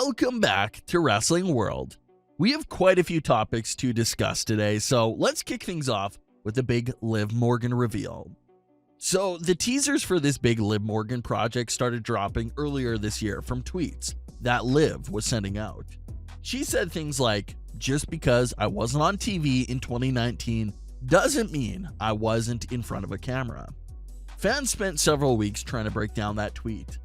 Welcome back to Wrestling World. We have quite a few topics to discuss today, so let's kick things off with the big Liv Morgan reveal. So the teasers for this big Liv Morgan project started dropping earlier this year from tweets that Liv was sending out. She said things like, "Just because I wasn't on TV in 2019 doesn't mean I wasn't in front of a camera." Fans spent several weeks trying to break down that tweet.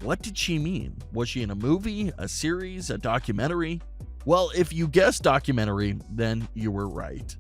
What did she mean? Was she in a movie, a series, a documentary? Well, if you guessed documentary, then you were right.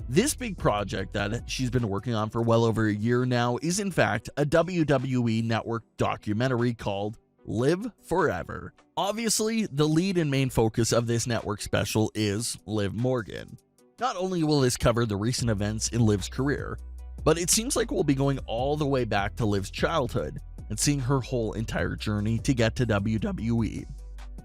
This big project that she's been working on for well over a year now is in fact a WWE Network documentary called Live Forever. Obviously, the lead and main focus of this network special is Liv Morgan. Not only will this cover the recent events in Liv's career, but it seems like we'll be going all the way back to Liv's childhood and seeing her whole entire journey to get to WWE.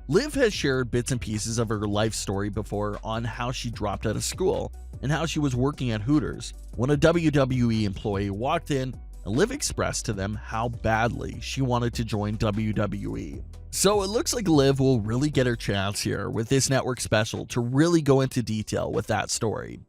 Liv has shared bits and pieces of her life story before on how she dropped out of school and how she was working at Hooters when a WWE employee walked in and Liv expressed to them how badly she wanted to join WWE. So it looks like Liv will really get her chance here with this network special to really go into detail with that story.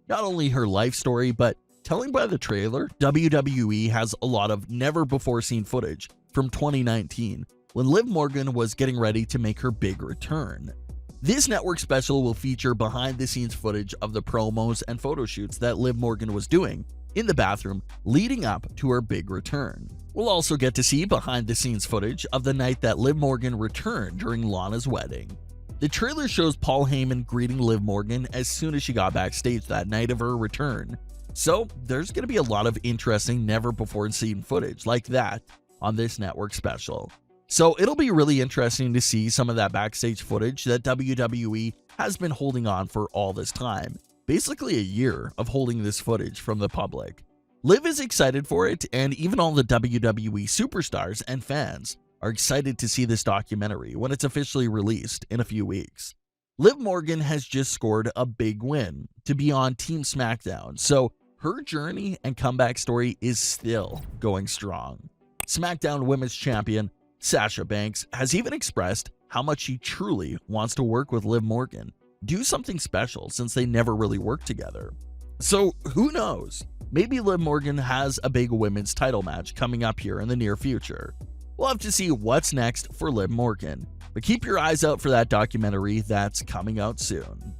Not only her life story, but telling by the trailer, WWE has a lot of never-before-seen footage from 2019 when Liv Morgan was getting ready to make her big return. This network special will feature behind-the-scenes footage of the promos and photo shoots that Liv Morgan was doing in the bathroom leading up to her big return. We'll also get to see behind-the-scenes footage of the night that Liv Morgan returned during Lana's wedding. The trailer shows Paul Heyman greeting Liv Morgan as soon as she got backstage that night of her return. So there's going to be a lot of interesting never-before-seen footage like that on this network special. So it'll be really interesting to see some of that backstage footage that WWE has been holding on for all this time. Basically a year of holding this footage from the public. Liv is excited for it, and even all the WWE superstars and fans are excited to see this documentary when it's officially released in a few weeks. Liv Morgan has just scored a big win to be on Team SmackDown, so her journey and comeback story is still going strong. SmackDown Women's Champion Sasha Banks has even expressed how much she truly wants to work with Liv Morgan, do something special since they never really worked together. So who knows? Maybe Liv Morgan has a big women's title match coming up here in the near future. We'll have to see what's next for Liv Morgan, but keep your eyes out for that documentary that's coming out soon.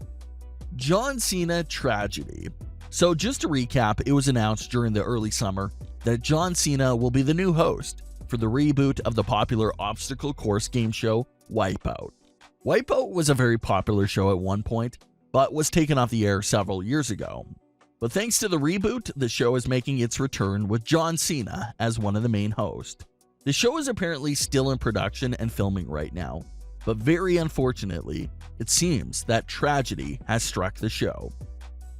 John Cena tragedy. So just to recap, it was announced during the early summer that John Cena will be the new host for the reboot of the popular obstacle course game show Wipeout. Wipeout was a very popular show at one point, but was taken off the air several years ago. But thanks to the reboot, the show is making its return with John Cena as one of the main hosts. The show is apparently still in production and filming right now, but very unfortunately, it seems that tragedy has struck the show.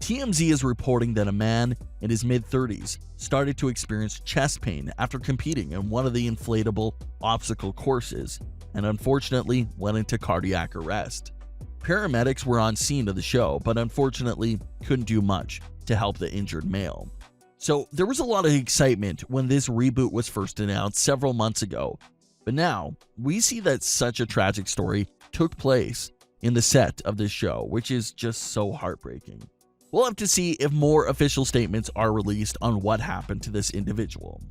TMZ is reporting that a man in his mid-30s started to experience chest pain after competing in one of the inflatable obstacle courses and unfortunately went into cardiac arrest. Paramedics were on scene of the show, but unfortunately couldn't do much to help the injured male. So there was a lot of excitement when this reboot was first announced several months ago, but now we see that such a tragic story took place in the set of this show, which is just so heartbreaking. We'll have to see if more official statements are released on what happened to this individual.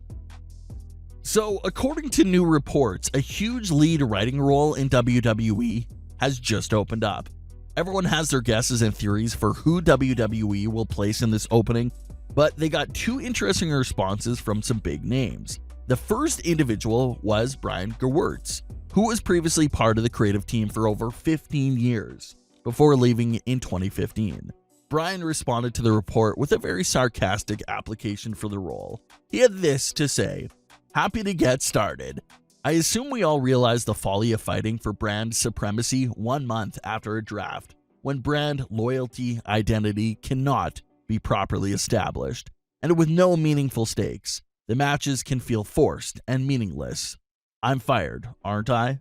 So, according to new reports, a huge lead writing role in WWE has just opened up. Everyone has their guesses and theories for who WWE will place in this opening, but they got two interesting responses from some big names. The first individual was Brian Gewirtz, who was previously part of the creative team for over 15 years, before leaving in 2015. Brian responded to the report with a very sarcastic application for the role. He had this to say, "Happy to get started. I assume we all realize the folly of fighting for brand supremacy 1 month after a draft, when brand loyalty identity cannot be properly established, and with no meaningful stakes. The matches can feel forced and meaningless. I'm fired, aren't I?"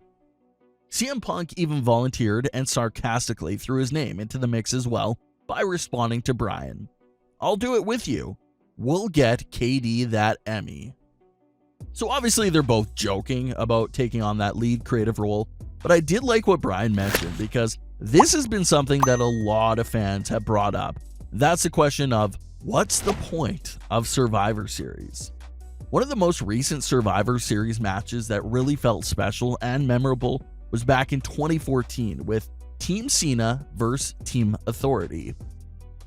CM Punk even volunteered and sarcastically threw his name into the mix as well, by responding to Brian. "I'll do it with you. We'll get KD that Emmy." So obviously they're both joking about taking on that lead creative role, But I did like what Brian mentioned because this has been something that a lot of fans have brought up. That's the question of what's the point of Survivor Series? One of the most recent Survivor Series matches that really felt special and memorable was back in 2014 with Team Cena versus Team Authority.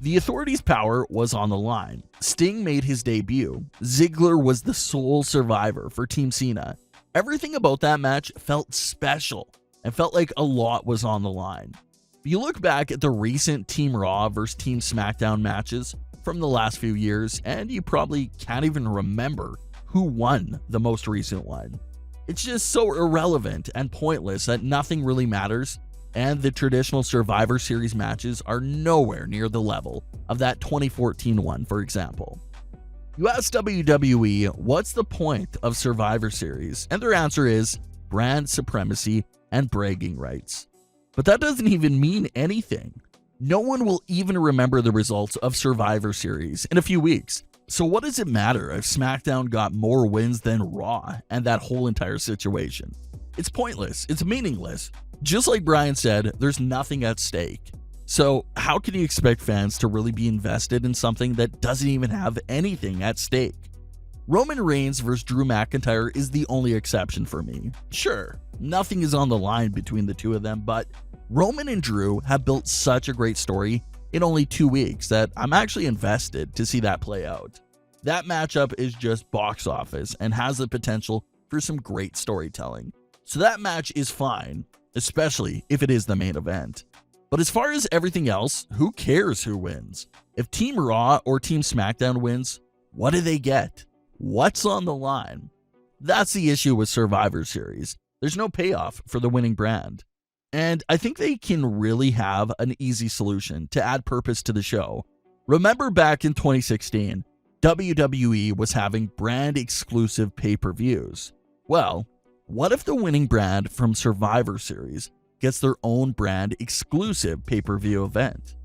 The Authority's power was on the line. Sting made his debut. Ziggler was the sole survivor for Team Cena. Everything about that match felt special and felt like a lot was on the line. If you look back at the recent Team Raw versus Team SmackDown matches from the last few years, and you probably can't even remember who won the most recent one. It's just so irrelevant and pointless that nothing really matters, and the traditional Survivor Series matches are nowhere near the level of that 2014 one, for example. You ask WWE, what's the point of Survivor Series? And their answer is brand supremacy and bragging rights. But that doesn't even mean anything. No one will even remember the results of Survivor Series in a few weeks. So what does it matter if SmackDown got more wins than Raw and that whole entire situation? It's pointless. It's meaningless. Just like Brian said, there's nothing at stake. So how can you expect fans to really be invested in something that doesn't even have anything at stake? Roman Reigns versus Drew McIntyre is the only exception for me. Sure, nothing is on the line between the two of them, but Roman and Drew have built such a great story in only 2 weeks that I'm actually invested to see that play out. That matchup is just box office and has the potential for some great storytelling. So that match is fine, especially if it is the main event. But as far as everything else, who cares who wins? If Team Raw or Team SmackDown wins, what do they get? What's on the line? That's the issue with Survivor Series. There's no payoff for the winning brand. And I think they can really have an easy solution to add purpose to the show. Remember back in 2016, WWE was having brand exclusive pay-per-views. Well, what if the winning brand from Survivor Series gets their own brand exclusive pay-per-view event?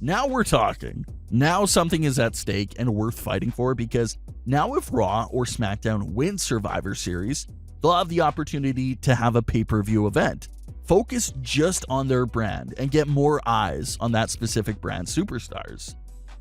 Now we're talking. Now something is at stake and worth fighting for, because now if Raw or SmackDown wins Survivor Series, they'll have the opportunity to have a pay-per-view event. Focus just on their brand and get more eyes on that specific brand superstars.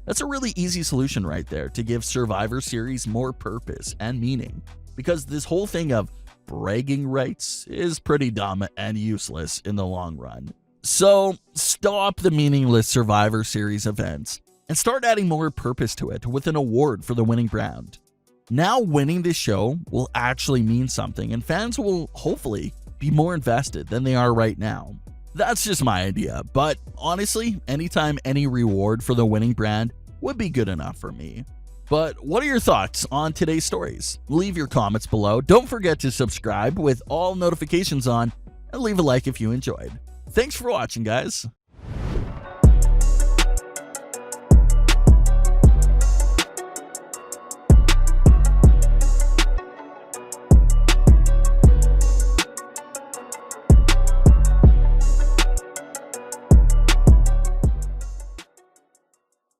That's a really easy solution right there to give Survivor Series more purpose and meaning, because this whole thing of bragging rights is pretty dumb and useless in the long run. So stop the meaningless Survivor Series events and start adding more purpose to it with an award for the winning brand. Now winning this show will actually mean something, and fans will hopefully be more invested than they are right now. That's just my idea, but honestly, anytime any reward for the winning brand would be good enough for me. But what are your thoughts on today's stories? Leave your comments below. Don't forget to subscribe with all notifications on, and leave a like if you enjoyed. Thanks for watching, guys.